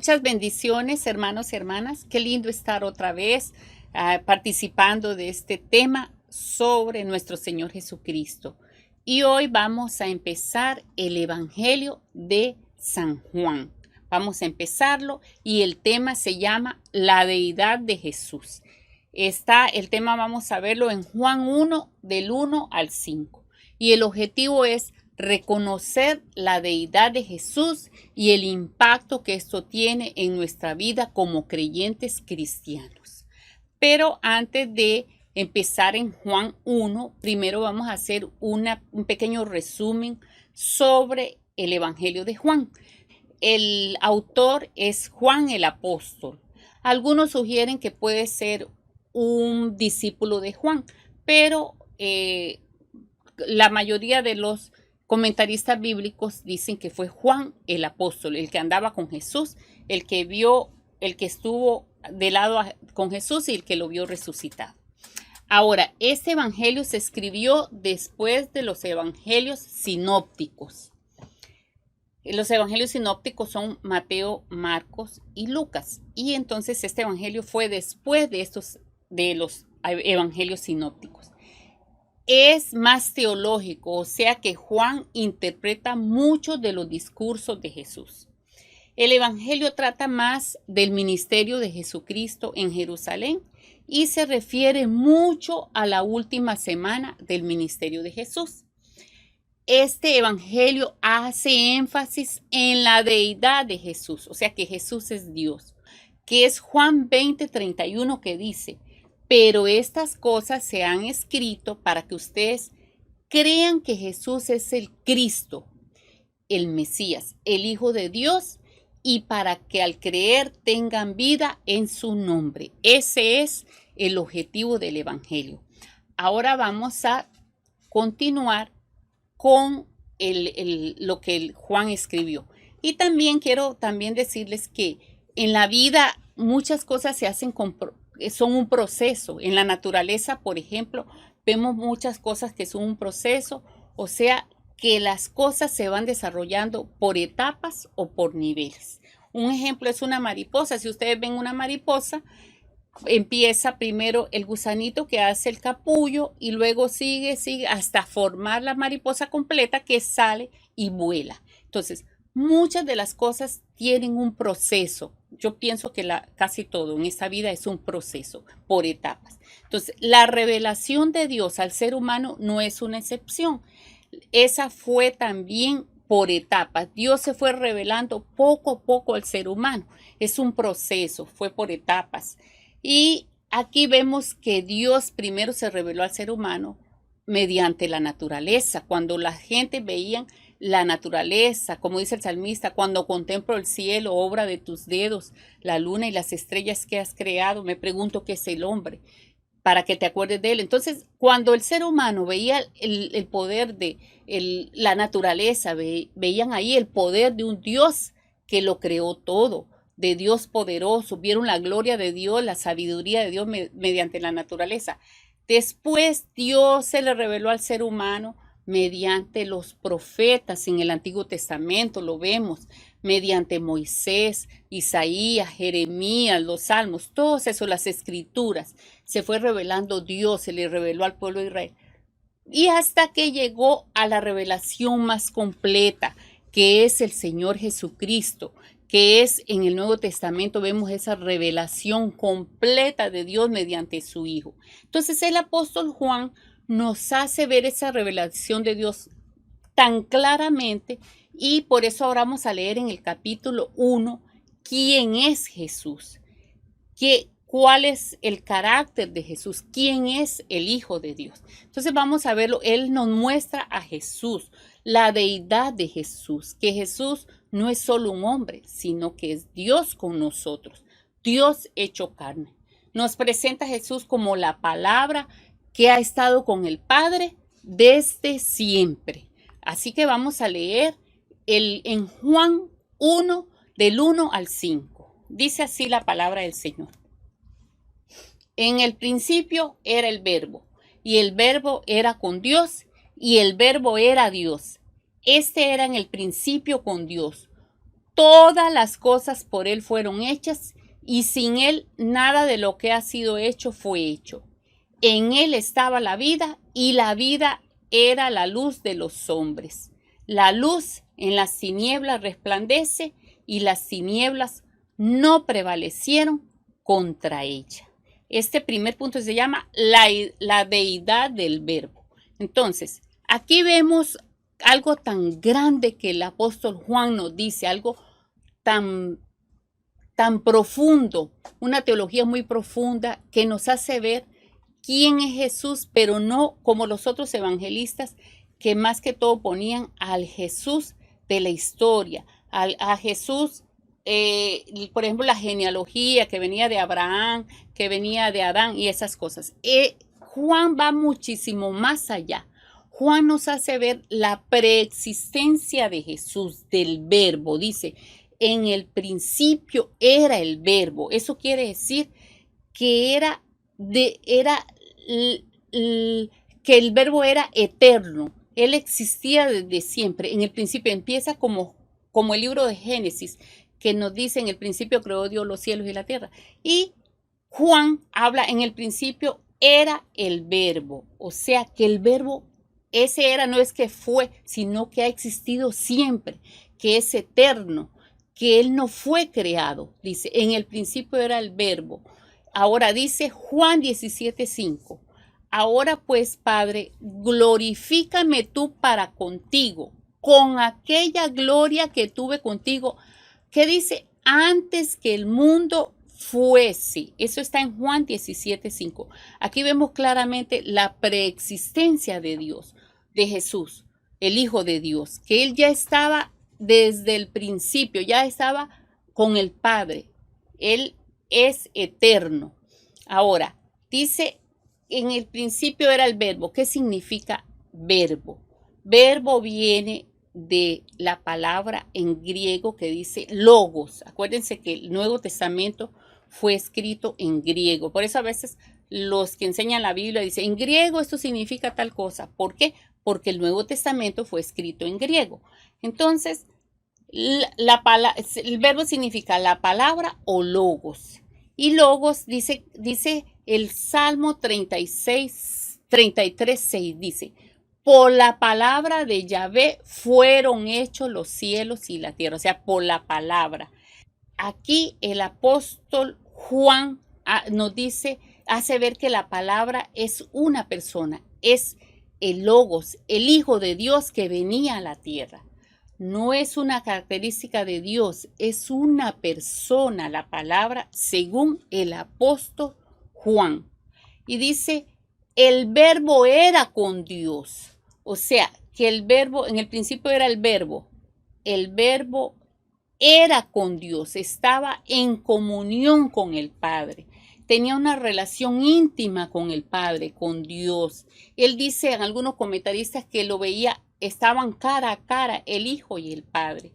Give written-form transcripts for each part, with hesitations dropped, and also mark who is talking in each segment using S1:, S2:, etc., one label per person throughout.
S1: Muchas bendiciones, hermanos y hermanas. Qué lindo estar otra vez participando de este tema sobre nuestro Señor Jesucristo. Y hoy vamos a empezar el Evangelio de San Juan. Vamos a empezarlo y el tema se llama la deidad de Jesús. El tema vamos a verlo en Juan 1, del 1 al 5. Y el objetivo es reconocer la deidad de Jesús y el impacto que esto tiene en nuestra vida como creyentes cristianos. Pero antes de empezar en Juan 1, primero vamos a hacer un pequeño resumen sobre el Evangelio de Juan. El autor es Juan el apóstol. Algunos sugieren que puede ser un discípulo de Juan, pero la mayoría de los comentaristas bíblicos dicen que fue Juan el apóstol, el que andaba con Jesús, el que estuvo de lado con Jesús y el que lo vio resucitado. Ahora, este evangelio se escribió después de los evangelios sinópticos. Los evangelios sinópticos son Mateo, Marcos y Lucas. Y entonces este evangelio fue después de los evangelios sinópticos. Es más teológico, o sea que Juan interpreta muchos de los discursos de Jesús. El evangelio trata más del ministerio de Jesucristo en Jerusalén y se refiere mucho a la última semana del ministerio de Jesús. Este evangelio hace énfasis en la deidad de Jesús, o sea que Jesús es Dios, que es Juan 20:31 que dice: pero estas cosas se han escrito para que ustedes crean que Jesús es el Cristo, el Mesías, el Hijo de Dios, y para que al creer tengan vida en su nombre. Ese es el objetivo del Evangelio. Ahora vamos a continuar con lo que Juan escribió. Y también quiero decirles que en la vida muchas cosas se hacen son un proceso. En la naturaleza, por ejemplo, vemos muchas cosas que son un proceso, o sea, que las cosas se van desarrollando por etapas o por niveles. Un ejemplo es una mariposa. Si ustedes ven una mariposa, empieza primero el gusanito que hace el capullo y luego sigue hasta formar la mariposa completa que sale y vuela. Entonces, muchas de las cosas tienen un proceso. Yo pienso que casi todo en esta vida es un proceso por etapas. Entonces, la revelación de Dios al ser humano no es una excepción. Esa fue también por etapas. Dios se fue revelando poco a poco al ser humano. Es un proceso, fue por etapas. Y aquí vemos que Dios primero se reveló al ser humano mediante la naturaleza. Cuando la gente veía la naturaleza, como dice el salmista: cuando contemplo el cielo, obra de tus dedos, la luna y las estrellas que has creado, me pregunto qué es el hombre, para que te acuerdes de él. Entonces, cuando el ser humano veía el poder de la naturaleza, veían ahí el poder de un Dios que lo creó todo, de Dios poderoso, vieron la gloria de Dios, la sabiduría de Dios mediante la naturaleza. Después Dios se le reveló al ser humano mediante los profetas. En el Antiguo Testamento lo vemos, mediante Moisés, Isaías, Jeremías, los Salmos, todos esos, las escrituras. Se fue revelando Dios, se le reveló al pueblo de Israel. Y hasta que llegó a la revelación más completa, que es el Señor Jesucristo, que es en el Nuevo Testamento, vemos esa revelación completa de Dios mediante su Hijo. Entonces el apóstol Juan nos hace ver esa revelación de Dios tan claramente, y por eso ahora vamos a leer en el capítulo 1 quién es Jesús, cuál es el carácter de Jesús, quién es el Hijo de Dios. Entonces vamos a verlo. Él nos muestra a Jesús, la deidad de Jesús, que Jesús no es solo un hombre, sino que es Dios con nosotros, Dios hecho carne. Nos presenta a Jesús como la palabra que ha estado con el Padre desde siempre. Así que vamos a leer en Juan 1, del 1 al 5. Dice así la palabra del Señor. En el principio era el Verbo, y el Verbo era con Dios, y el Verbo era Dios. Este era en el principio con Dios. Todas las cosas por él fueron hechas y sin él nada de lo que ha sido hecho fue hecho. En él estaba la vida y la vida era la luz de los hombres. La luz en las tinieblas resplandece y las tinieblas no prevalecieron contra ella. Este primer punto se llama la deidad del Verbo. Entonces, aquí vemos algo tan grande que el apóstol Juan nos dice, algo tan profundo, una teología muy profunda que nos hace ver quién es Jesús, pero no como los otros evangelistas que más que todo ponían al Jesús de la historia, a Jesús, por ejemplo, la genealogía que venía de Abraham, que venía de Adán y esas cosas. Juan va muchísimo más allá. Juan nos hace ver la preexistencia de Jesús, del Verbo. Dice, en el principio era el Verbo. Eso quiere decir que que el Verbo era eterno. Él existía desde siempre. En el principio empieza como el libro de Génesis, que nos dice, en el principio creó Dios los cielos y la tierra. Y Juan habla, en el principio era el Verbo. O sea, que el Verbo, ese era, no es que fue, sino que ha existido siempre, que es eterno, que él no fue creado. Dice, en el principio era el Verbo. Ahora dice Juan 17:5. Ahora pues, Padre, glorifícame tú para contigo, con aquella gloria que tuve contigo, que dice, antes que el mundo fuese. Eso está en Juan 17:5. Aquí vemos claramente la preexistencia de Dios, de Jesús, el Hijo de Dios, que él ya estaba desde el principio, ya estaba con el Padre. Él es eterno. Ahora, dice, en el principio era el Verbo. ¿Qué significa verbo? Verbo viene de la palabra en griego que dice logos. Acuérdense que el Nuevo Testamento fue escrito en griego. Por eso a veces los que enseñan la Biblia dicen, en griego esto significa tal cosa. ¿Por qué? Porque el Nuevo Testamento fue escrito en griego. Entonces, el verbo significa la palabra o logos. Y logos dice el Salmo 33:6 dice, por la palabra de Yahvé fueron hechos los cielos y la tierra. O sea, por la palabra. Aquí el apóstol Juan nos dice, hace ver que la palabra es una persona, es el Logos, el Hijo de Dios que venía a la tierra. No es una característica de Dios, es una persona la palabra según el apóstol Juan. Y dice, el verbo era con Dios. O sea, que el verbo, en el principio era el verbo era con Dios, estaba en comunión con el Padre. Tenía una relación íntima con el Padre, con Dios. Él dice en algunos comentaristas que lo veía, estaban cara a cara el Hijo y el Padre.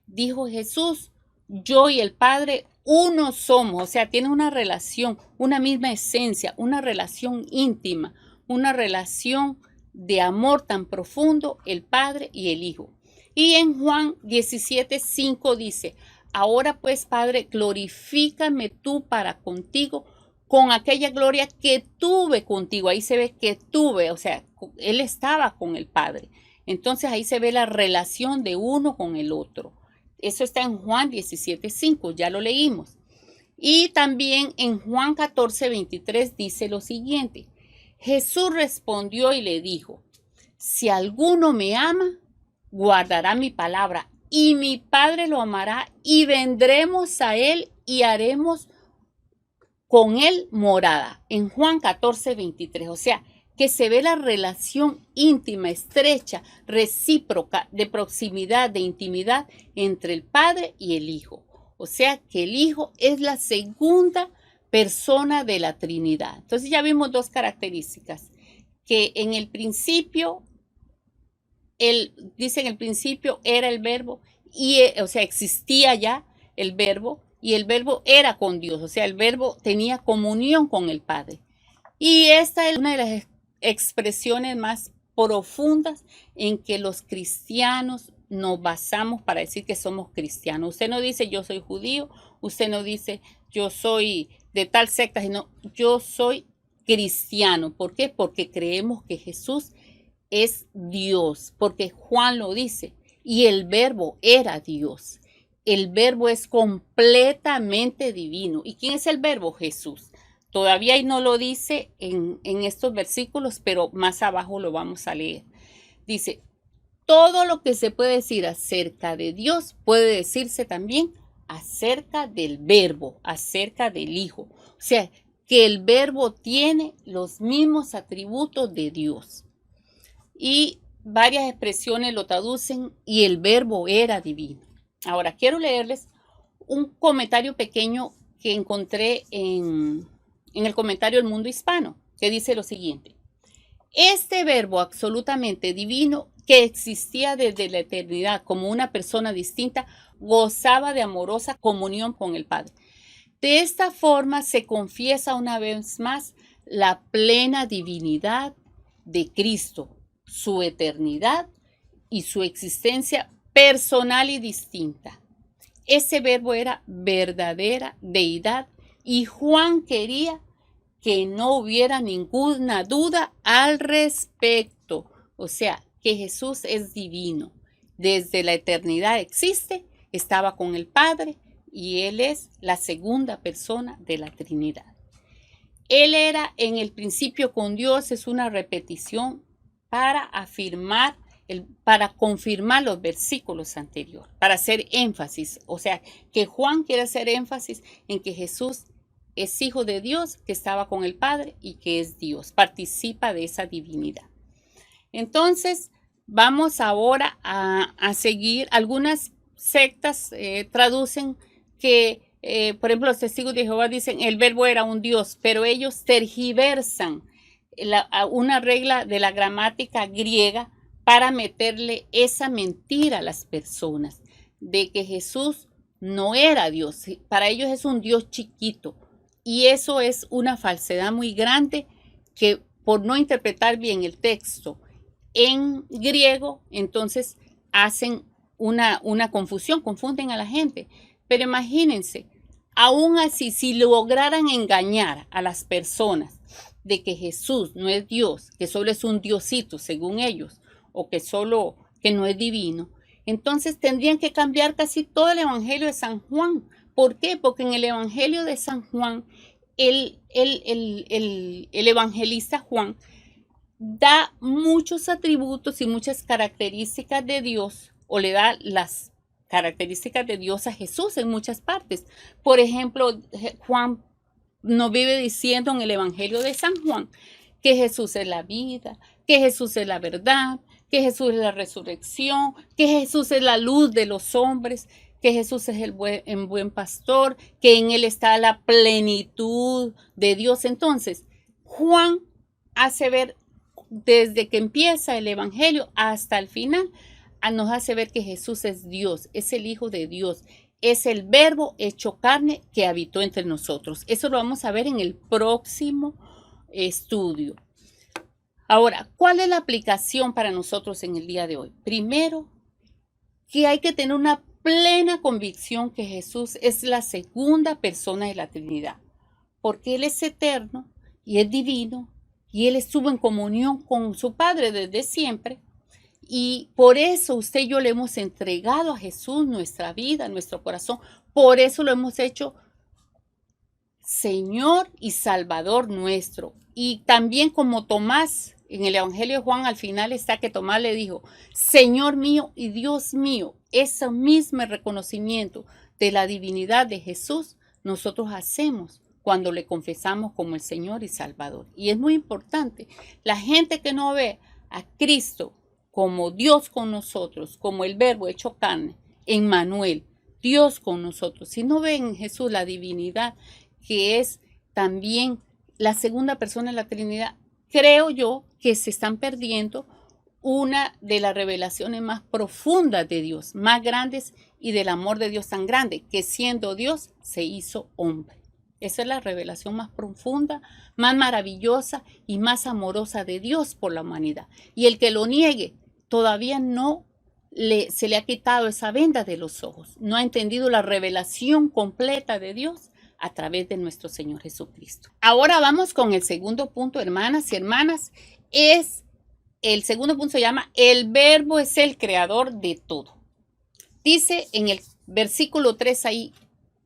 S1: Dijo Jesús, yo y el Padre uno somos, o sea, tiene una relación, una misma esencia, una relación íntima, una relación de amor tan profundo, el Padre y el Hijo. Y en Juan 17:5 dice, ahora pues, Padre, glorifícame tú para contigo con aquella gloria que tuve contigo. Ahí se ve que tuve, o sea, él estaba con el Padre. Entonces ahí se ve la relación de uno con el otro. Eso está en Juan 17:5, ya lo leímos. Y también en Juan 14:23 dice lo siguiente. Jesús respondió y le dijo, si alguno me ama, guardará mi palabra y mi Padre lo amará y vendremos a él y haremos con él morada. En Juan 14:23, o sea, que se ve la relación íntima, estrecha, recíproca, de proximidad, de intimidad entre el Padre y el Hijo. O sea, que el Hijo es la segunda persona de la Trinidad. Entonces ya vimos dos características, que en el principio, dice en el principio era el verbo, o sea, existía ya el verbo, y el verbo era con Dios, o sea, el verbo tenía comunión con el Padre. Y esta es una de las expresiones más profundas en que los cristianos nos basamos para decir que somos cristianos. Usted no dice yo soy judío, usted no dice yo soy de tal secta, sino yo soy cristiano. ¿Por qué? Porque creemos que Jesús es Dios, porque Juan lo dice, y el verbo era Dios. El verbo es completamente divino. ¿Y quién es el verbo? Jesús. Todavía ahí no lo dice en estos versículos, pero más abajo lo vamos a leer. Dice, todo lo que se puede decir acerca de Dios puede decirse también acerca del verbo, acerca del Hijo. O sea, que el verbo tiene los mismos atributos de Dios. Y varias expresiones lo traducen y el verbo era divino. Ahora, quiero leerles un comentario pequeño que encontré en el comentario del Mundo Hispano, que dice lo siguiente. Este verbo absolutamente divino que existía desde la eternidad como una persona distinta, gozaba de amorosa comunión con el Padre. De esta forma se confiesa una vez más la plena divinidad de Cristo, su eternidad y su existencia personal y distinta. Ese verbo era verdadera deidad y Juan quería que no hubiera ninguna duda al respecto. O sea, que Jesús es divino. Desde la eternidad existe, estaba con el Padre y Él es la segunda persona de la Trinidad. Él era en el principio con Dios, es una repetición para afirmar, para confirmar los versículos anteriores, para hacer énfasis. O sea, que Juan quiere hacer énfasis en que Jesús es hijo de Dios, que estaba con el Padre y que es Dios, participa de esa divinidad. Entonces, vamos ahora a seguir. Algunas sectas traducen que, por ejemplo, los testigos de Jehová dicen el verbo era un Dios, pero ellos tergiversan una regla de la gramática griega para meterle esa mentira a las personas de que Jesús no era Dios. Para ellos es un Dios chiquito. Y eso es una falsedad muy grande que por no interpretar bien el texto en griego, entonces hacen una confusión, confunden a la gente. Pero imagínense, aún así, si lograran engañar a las personas de que Jesús no es Dios, que solo es un diosito según ellos, o que no es divino, entonces tendrían que cambiar casi todo el Evangelio de San Juan. ¿Por qué? Porque en el Evangelio de San Juan, el evangelista Juan da muchos atributos y muchas características de Dios, o le da las características de Dios a Jesús en muchas partes. Por ejemplo, Juan nos vive diciendo en el Evangelio de San Juan que Jesús es la vida, que Jesús es la verdad, que Jesús es la resurrección, que Jesús es la luz de los hombres, que Jesús es el buen pastor, que en Él está la plenitud de Dios. Entonces, Juan hace ver, desde que empieza el Evangelio hasta el final, nos hace ver que Jesús es Dios, es el Hijo de Dios, es el Verbo hecho carne que habitó entre nosotros. Eso lo vamos a ver en el próximo estudio. Ahora, ¿cuál es la aplicación para nosotros en el día de hoy? Primero, que hay que tener una plena convicción que Jesús es la segunda persona de la Trinidad, porque Él es eterno y es divino y Él estuvo en comunión con su Padre desde siempre. Y por eso usted y yo le hemos entregado a Jesús nuestra vida, nuestro corazón. Por eso lo hemos hecho Señor y Salvador nuestro. Y también como Tomás, en el Evangelio de Juan al final está que Tomás le dijo, Señor mío y Dios mío. Ese mismo reconocimiento de la divinidad de Jesús nosotros hacemos cuando le confesamos como el Señor y Salvador. Y es muy importante. La gente que no ve a Cristo como Dios con nosotros, como el Verbo hecho carne, Emmanuel, Dios con nosotros, si no ven en Jesús la divinidad, que es también la segunda persona de la Trinidad, creo yo que se están perdiendo una de las revelaciones más profundas de Dios, más grandes, y del amor de Dios tan grande, que siendo Dios se hizo hombre. Esa es la revelación más profunda, más maravillosa y más amorosa de Dios por la humanidad. Y el que lo niegue todavía no se le ha quitado esa venda de los ojos. No ha entendido la revelación completa de Dios a través de nuestro Señor Jesucristo. Ahora vamos con el segundo punto, hermanas y hermanas. El segundo punto se llama: el Verbo es el creador de todo. Dice en el versículo 3 ahí: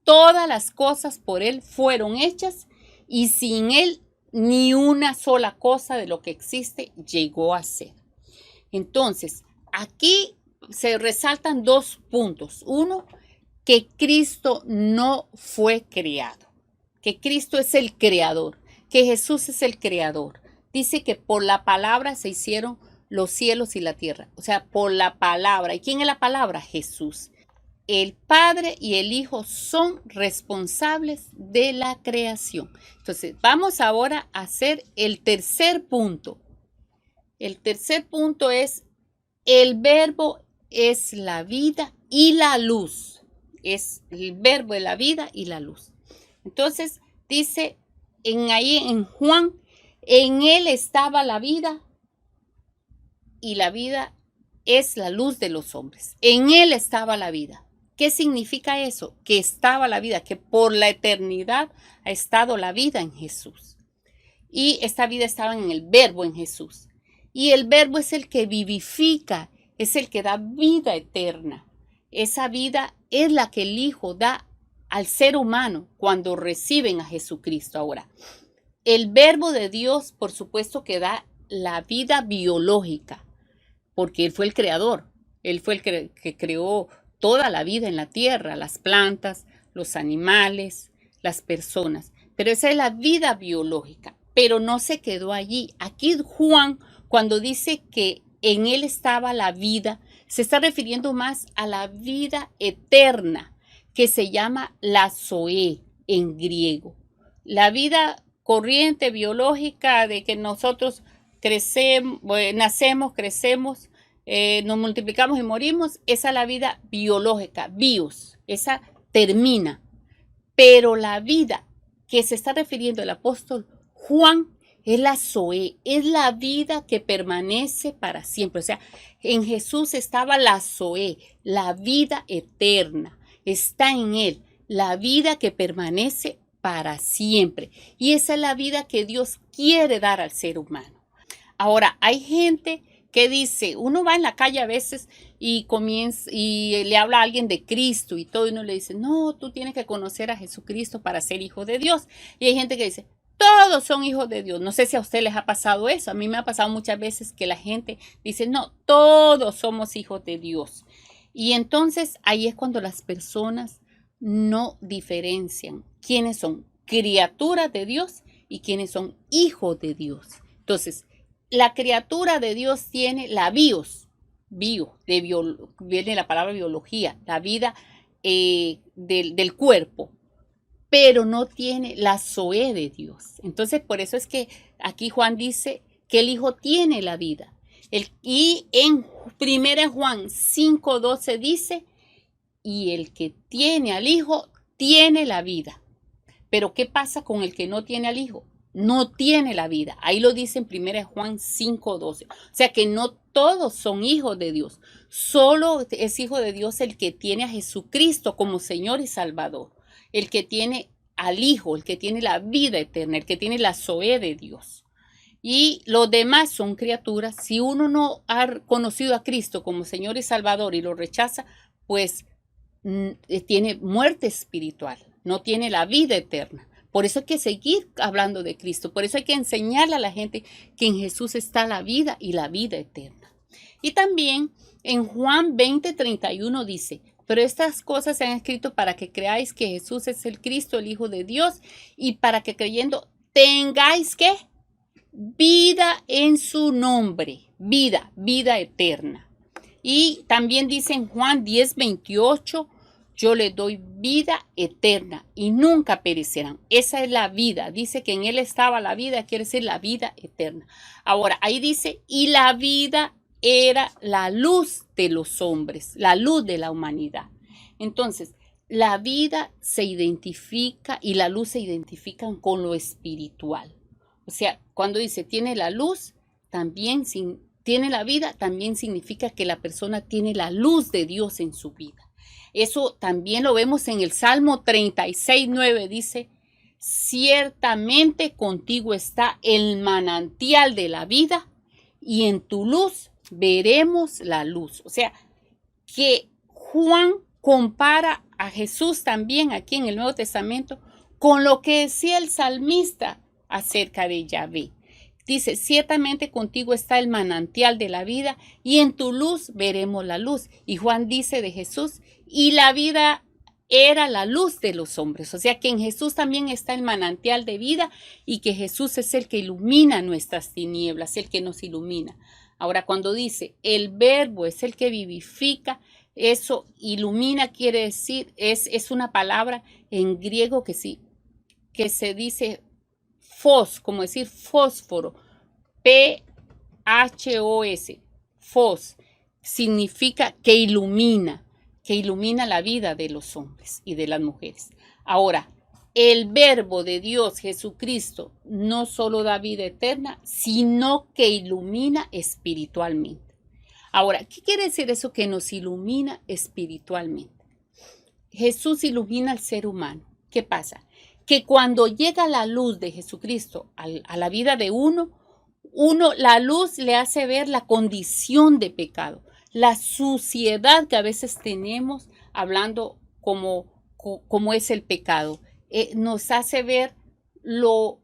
S1: todas las cosas por Él fueron hechas y sin Él ni una sola cosa de lo que existe llegó a ser. Entonces, aquí se resaltan dos puntos. Uno, que Cristo no fue creado, que Cristo es el creador, que Jesús es el creador. Dice que por la palabra se hicieron los cielos y la tierra, o sea, por la palabra. ¿Y quién es la palabra? Jesús. El Padre y el Hijo son responsables de la creación. Entonces, vamos ahora a hacer el tercer punto. El tercer punto es: el Verbo es la vida y la luz. Es el Verbo de la vida y la luz. Entonces, dice ahí en Juan: en Él estaba la vida y la vida es la luz de los hombres. En Él estaba la vida. ¿Qué significa eso? Que estaba la vida, que por la eternidad ha estado la vida en Jesús. Y esta vida estaba en el Verbo, en Jesús. Y el Verbo es el que vivifica, es el que da vida eterna. Esa vida es la que el Hijo da al ser humano cuando reciben a Jesucristo. Ahora, el Verbo de Dios, por supuesto, que da la vida biológica, porque Él fue el creador. Él fue el que creó toda la vida en la tierra, las plantas, los animales, las personas. Pero esa es la vida biológica, pero no se quedó allí. Aquí Juan, cuando dice que en Él estaba la vida, se está refiriendo más a la vida eterna, que se llama la zoe en griego. La vida corriente biológica de que nosotros crecemos, nacemos, crecemos, nos multiplicamos y morimos, esa es la vida biológica, bios, esa termina. Pero la vida que se está refiriendo el apóstol Juan es la zoe, es la vida que permanece para siempre. O sea, en Jesús estaba la zoe, la vida eterna. Está en Él, la vida que permanece para siempre. Y esa es la vida que Dios quiere dar al ser humano. Ahora, hay gente que dice, uno va en la calle a veces y comienza y le habla a alguien de Cristo y todo, y uno le dice: no, tú tienes que conocer a Jesucristo para ser hijo de Dios. Y hay gente que dice: todos son hijos de Dios. No sé si a usted les ha pasado eso. A mí me ha pasado muchas veces que la gente dice: no, todos somos hijos de Dios. Y entonces ahí es cuando las personas no diferencian quiénes son criaturas de Dios y quiénes son hijos de Dios. Entonces, la criatura de Dios tiene la viene la palabra biología, la vida del cuerpo, pero no tiene la zoe de Dios. Entonces, por eso es que aquí Juan dice que el Hijo tiene la vida. Y en 1 Juan 5:12 dice: y el que tiene al Hijo tiene la vida. Pero ¿qué pasa con el que no tiene al Hijo? No tiene la vida. Ahí lo dice en 1 Juan 5:12. O sea que no todos son hijos de Dios. Solo es hijo de Dios el que tiene a Jesucristo como Señor y Salvador. El que tiene al Hijo, el que tiene la vida eterna, el que tiene la zoe de Dios. Y los demás son criaturas. Si uno no ha conocido a Cristo como Señor y Salvador y lo rechaza, pues tiene muerte espiritual, no tiene la vida eterna. Por eso hay que seguir hablando de Cristo. Por eso hay que enseñarle a la gente que en Jesús está la vida y la vida eterna. Y también en Juan 20:31 dice: pero estas cosas se han escrito para que creáis que Jesús es el Cristo, el Hijo de Dios, y para que creyendo tengáis ¿qué? Vida en su nombre. Vida eterna. Y también dice en Juan 10:28: yo le doy vida eterna y nunca perecerán. Esa es la vida. Dice que en Él estaba la vida, quiere decir la vida eterna. Ahora, ahí dice: y la vida era la luz de los hombres, la luz de la humanidad. Entonces, la vida se identifica y la luz se identifican con lo espiritual. O sea, cuando dice tiene la luz, también tiene la vida, también significa que la persona tiene la luz de Dios en su vida. Eso también lo vemos en el Salmo 36:9, dice, ciertamente contigo está el manantial de la vida y en tu luz veremos la luz. O sea, que Juan compara a Jesús también aquí en el Nuevo Testamento con lo que decía el salmista acerca de Yahvé. Dice, ciertamente contigo está el manantial de la vida y en tu luz veremos la luz. Y Juan dice de Jesús, y la vida era la luz de los hombres. O sea que en Jesús también está el manantial de vida y que Jesús es el que ilumina nuestras tinieblas, el que nos ilumina. Ahora, cuando dice el verbo es el que vivifica, eso ilumina quiere decir, es una palabra en griego que sí, que se dice fos, como decir fósforo, P-H-O-S, fos, significa que ilumina la vida de los hombres y de las mujeres. Ahora, el verbo de Dios, Jesucristo, no solo da vida eterna, sino que ilumina espiritualmente. Ahora, ¿qué quiere decir eso que nos ilumina espiritualmente? Jesús ilumina al ser humano. ¿Qué pasa? Que cuando llega la luz de Jesucristo a la vida de uno, la luz le hace ver la condición de pecado, la suciedad que a veces tenemos hablando como es el pecado. Nos hace ver lo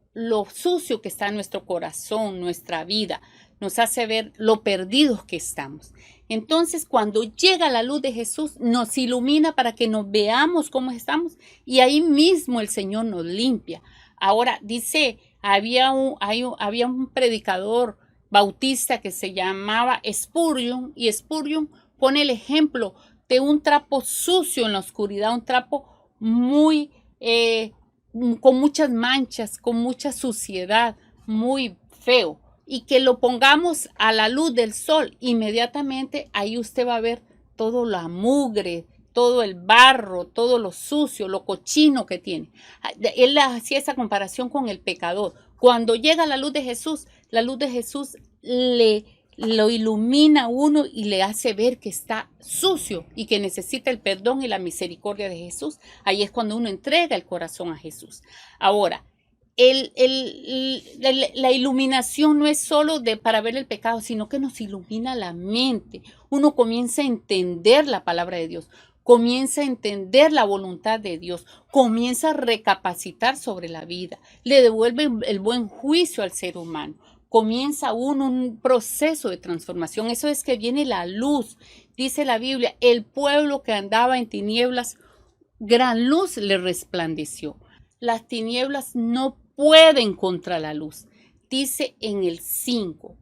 S1: sucio que está en nuestro corazón, nuestra vida, nos hace ver lo perdidos que estamos. Entonces, cuando llega la luz de Jesús, nos ilumina para que nos veamos cómo estamos y ahí mismo el Señor nos limpia. Ahora, dice, había un predicador bautista que se llamaba Spurgeon y Spurgeon pone el ejemplo de un trapo sucio en la oscuridad, un trapo muy con muchas manchas, con mucha suciedad, muy feo. Y que lo pongamos a la luz del sol, inmediatamente ahí usted va a ver todo la mugre, todo el barro, todo lo sucio, lo cochino que tiene. Él hacía esa comparación con el pecador. Cuando llega la luz de Jesús lo ilumina a uno y le hace ver que está sucio y que necesita el perdón y la misericordia de Jesús. Ahí es cuando uno entrega el corazón a Jesús. Ahora, la iluminación no es solo para ver el pecado, sino que nos ilumina la mente. Uno comienza a entender la palabra de Dios, comienza a entender la voluntad de Dios, comienza a recapacitar sobre la vida, le devuelve el buen juicio al ser humano. Comienza un proceso de transformación. Eso es que viene la luz. Dice la Biblia, el pueblo que andaba en tinieblas, gran luz le resplandeció. Las tinieblas no pueden contra la luz. Dice en el 5,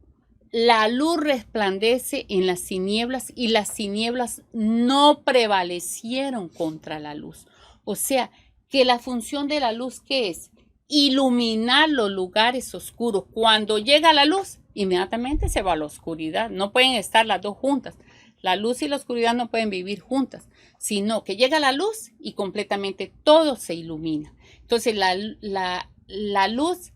S1: la luz resplandece en las tinieblas y las tinieblas no prevalecieron contra la luz. O sea, que la función de la luz, ¿qué es? Iluminar los lugares oscuros. Cuando llega la luz, inmediatamente se va a la oscuridad. No pueden estar las dos juntas. La luz y la oscuridad no pueden vivir juntas, sino que llega la luz y completamente todo se ilumina. Entonces la luz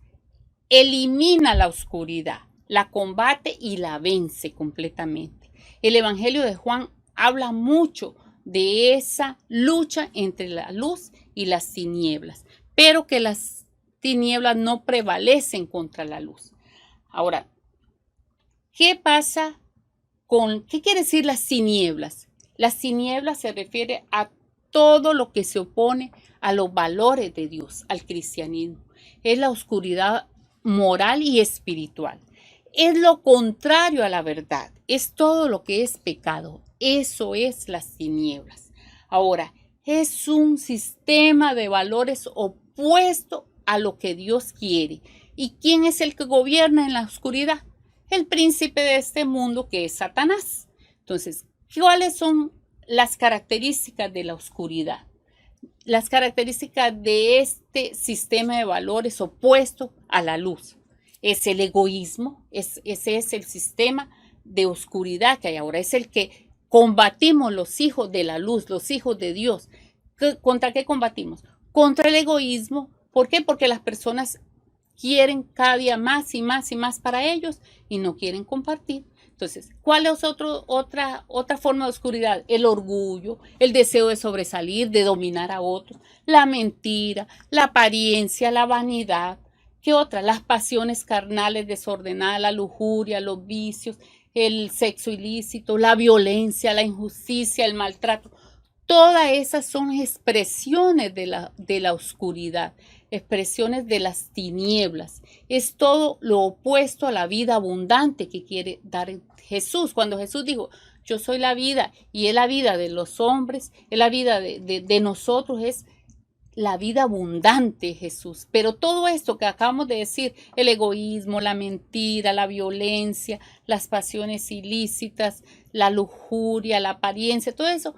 S1: elimina la oscuridad, la combate y la vence completamente. El Evangelio de Juan habla mucho de esa lucha entre la luz y las tinieblas, pero que las tinieblas no prevalecen contra la luz. Ahora, ¿qué pasa qué quiere decir las tinieblas? Las tinieblas se refiere a todo lo que se opone a los valores de Dios, al cristianismo. Es la oscuridad moral y espiritual. Es lo contrario a la verdad. Es todo lo que es pecado. Eso es las tinieblas. Ahora, es un sistema de valores opuesto a lo que Dios quiere. ¿Y quién es el que gobierna en la oscuridad? El príncipe de este mundo, que es Satanás. Entonces, ¿cuáles son las características de la oscuridad? Las características de este sistema de valores opuesto a la luz. Es el egoísmo, ese es el sistema de oscuridad que hay ahora. Es el que combatimos los hijos de la luz, los hijos de Dios. ¿Contra qué combatimos? Contra el egoísmo. ¿Por qué? Porque las personas quieren cada día más y más y más para ellos y no quieren compartir. Entonces, ¿cuál es otra forma de oscuridad? El orgullo, el deseo de sobresalir, de dominar a otros, la mentira, la apariencia, la vanidad. ¿Qué otra? Las pasiones carnales desordenadas, la lujuria, los vicios, el sexo ilícito, la violencia, la injusticia, el maltrato. Todas esas son expresiones de la oscuridad, expresiones de las tinieblas. Es todo lo opuesto a la vida abundante que quiere dar Jesús. Cuando Jesús dijo, yo soy la vida y es la vida de los hombres, es la vida de nosotros, es la vida abundante, Jesús. Pero todo esto que acabamos de decir, el egoísmo, la mentira, la violencia, las pasiones ilícitas, la lujuria, la apariencia, todo eso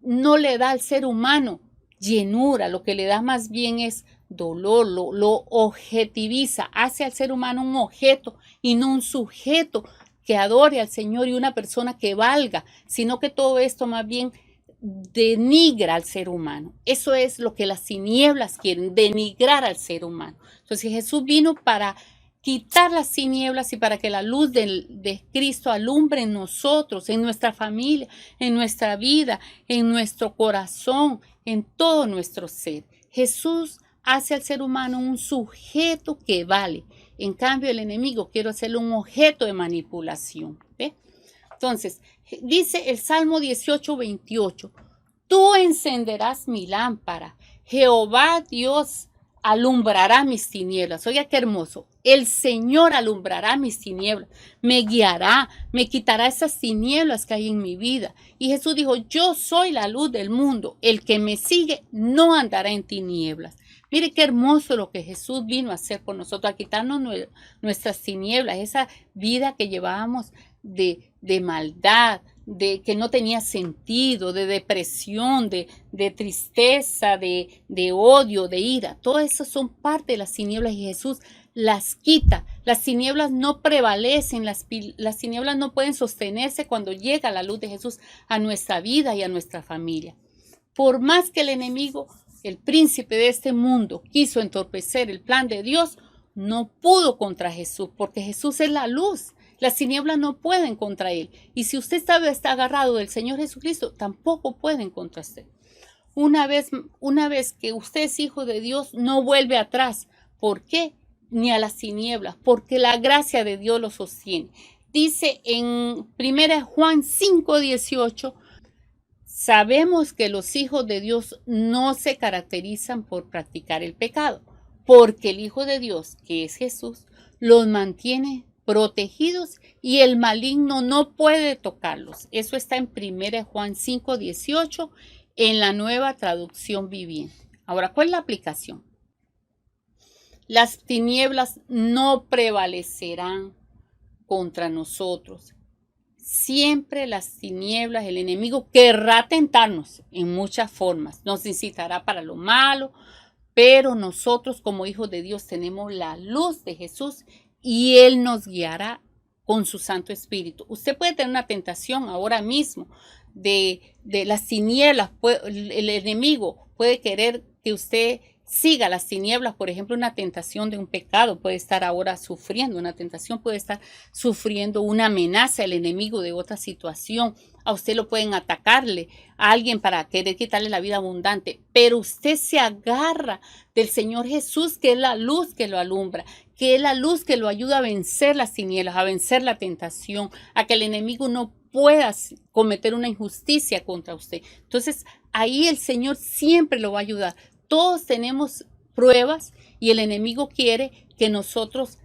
S1: no le da al ser humano llenura, lo que le da más bien es dolor, lo objetiviza, hace al ser humano un objeto y no un sujeto que adore al Señor y una persona que valga, sino que todo esto más bien denigra al ser humano. Eso es lo que las tinieblas quieren, denigrar al ser humano. Entonces Jesús vino para quitar las tinieblas y para que la luz de Cristo alumbre en nosotros, en nuestra familia, en nuestra vida, en nuestro corazón, en todo nuestro ser. Jesús hace al ser humano un sujeto que vale. En cambio, el enemigo quiere hacerlo un objeto de manipulación. ¿Ve? Entonces, dice el Salmo 18:28, tú encenderás mi lámpara, Jehová Dios alumbrará mis tinieblas. Oiga qué hermoso. El Señor alumbrará mis tinieblas, me guiará, me quitará esas tinieblas que hay en mi vida. Y Jesús dijo, yo soy la luz del mundo, el que me sigue no andará en tinieblas. Mire qué hermoso lo que Jesús vino a hacer por nosotros, a quitarnos nuestras tinieblas, esa vida que llevábamos de maldad, de que no tenía sentido, de depresión, de tristeza, de odio, de ira. Todas esas son parte de las tinieblas y Jesús las quita. Las tinieblas no prevalecen, las tinieblas no pueden sostenerse cuando llega la luz de Jesús a nuestra vida y a nuestra familia. Por más que el enemigo, el príncipe de este mundo, quiso entorpecer el plan de Dios, no pudo contra Jesús, porque Jesús es la luz. Las tinieblas no pueden contra él. Y si usted está agarrado del Señor Jesucristo, tampoco pueden contra usted. Una vez que usted es hijo de Dios, no vuelve atrás. ¿Por qué? Ni a las tinieblas, porque la gracia de Dios lo sostiene. Dice en 1 Juan 5:18, sabemos que los hijos de Dios no se caracterizan por practicar el pecado, porque el Hijo de Dios, que es Jesús, los mantiene protegidos y el maligno no puede tocarlos. Eso está en 1 Juan 5:18 en la Nueva Traducción Viviente. Ahora, ¿cuál es la aplicación? Las tinieblas no prevalecerán contra nosotros. Siempre las tinieblas, el enemigo querrá tentarnos en muchas formas. Nos incitará para lo malo, pero nosotros como hijos de Dios tenemos la luz de Jesús y Él nos guiará con su Santo Espíritu. Usted puede tener una tentación ahora mismo de las tinieblas. El enemigo puede querer que usted siga las tinieblas, por ejemplo, una tentación de un pecado, puede estar ahora sufriendo una tentación, puede estar sufriendo una amenaza, el enemigo de otra situación. A usted lo pueden atacarle a alguien para querer quitarle la vida abundante, pero usted se agarra del Señor Jesús, que es la luz que lo alumbra, que es la luz que lo ayuda a vencer las tinieblas, a vencer la tentación, a que el enemigo no pueda cometer una injusticia contra usted. Entonces, ahí el Señor siempre lo va a ayudar. Todos tenemos pruebas y el enemigo quiere que nosotros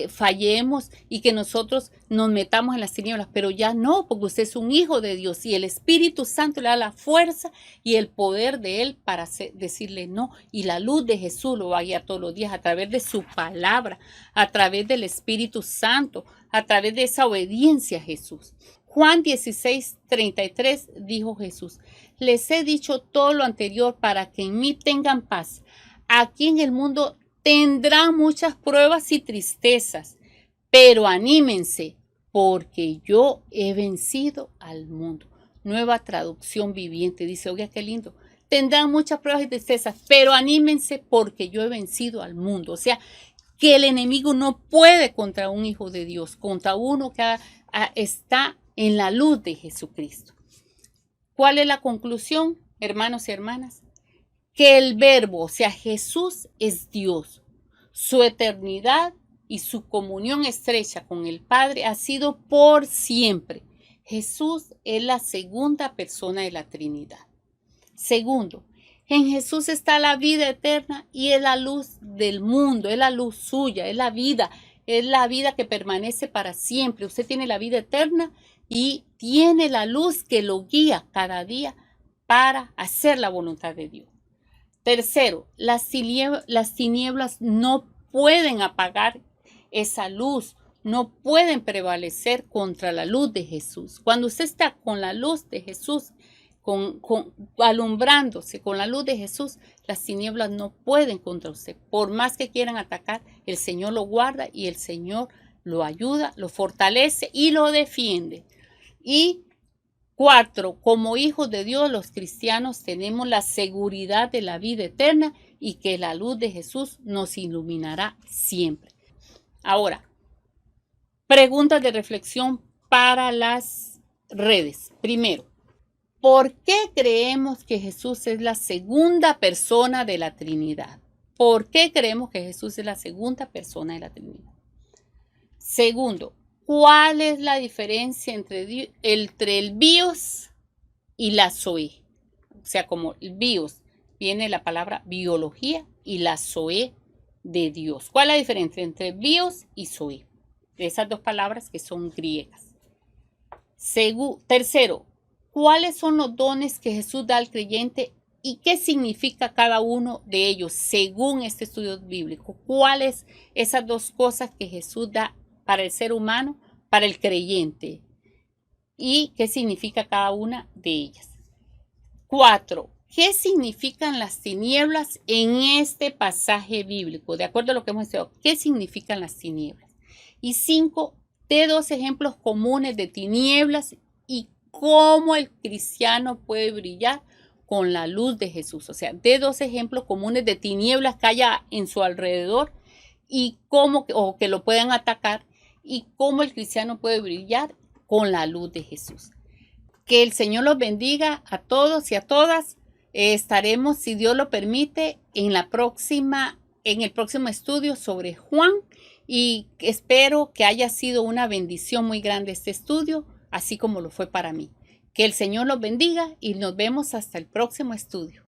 S1: fallemos y que nosotros nos metamos en las tinieblas, pero ya no, porque usted es un hijo de Dios y el Espíritu Santo le da la fuerza y el poder de Él para decirle no, y la luz de Jesús lo va a guiar todos los días a través de su palabra, a través del Espíritu Santo, a través de esa obediencia a Jesús. Juan 16:33 dijo Jesús, les he dicho todo lo anterior para que en mí tengan paz. Aquí en el mundo tendrán muchas pruebas y tristezas, pero anímense porque yo he vencido al mundo. Nueva Traducción Viviente dice, oiga qué lindo, tendrán muchas pruebas y tristezas, pero anímense porque yo he vencido al mundo. O sea, que el enemigo no puede contra un hijo de Dios, contra uno que está en la luz de Jesucristo. ¿Cuál es la conclusión, hermanos y hermanas? Que el Verbo, o sea, Jesús es Dios. Su eternidad y su comunión estrecha con el Padre ha sido por siempre. Jesús es la segunda persona de la Trinidad. Segundo, en Jesús está la vida eterna y es la luz del mundo, es la luz suya, es la vida que permanece para siempre. Usted tiene la vida eterna y tiene la luz que lo guía cada día para hacer la voluntad de Dios. Tercero, las tinieblas no pueden apagar esa luz, no pueden prevalecer contra la luz de Jesús. Cuando usted está con la luz de Jesús, alumbrándose con la luz de Jesús, las tinieblas no pueden contra usted. Por más que quieran atacar, el Señor lo guarda y el Señor lo ayuda, lo fortalece y lo defiende. Y cuatro, como hijos de Dios, los cristianos tenemos la seguridad de la vida eterna y que la luz de Jesús nos iluminará siempre. Ahora, preguntas de reflexión para las redes. Primero, ¿por qué creemos que Jesús es la segunda persona de la Trinidad? ¿Por qué creemos que Jesús es la segunda persona de la Trinidad? Segundo, ¿cuál es la diferencia entre el bios y la zoe? O sea, como el bios viene la palabra biología y la zoe de Dios. ¿Cuál es la diferencia entre bios y zoe? De esas dos palabras que son griegas. Tercero, ¿cuáles son los dones que Jesús da al creyente y qué significa cada uno de ellos según este estudio bíblico? ¿Cuáles esas dos cosas que Jesús da para el ser humano, para el creyente? ¿Y qué significa cada una de ellas? 4. ¿Qué significan las tinieblas en este pasaje bíblico? De acuerdo a lo que hemos estudiado, ¿qué significan las tinieblas? Y 5. De 2 ejemplos comunes de tinieblas y cómo el cristiano puede brillar con la luz de Jesús. O sea, de 2 ejemplos comunes de tinieblas que haya en su alrededor y cómo, o que lo puedan atacar, y cómo el cristiano puede brillar con la luz de Jesús. Que el Señor los bendiga a todos y a todas. Estaremos, si Dios lo permite, en el próximo estudio sobre Juan, y espero que haya sido una bendición muy grande este estudio, así como lo fue para mí. Que el Señor los bendiga y nos vemos hasta el próximo estudio.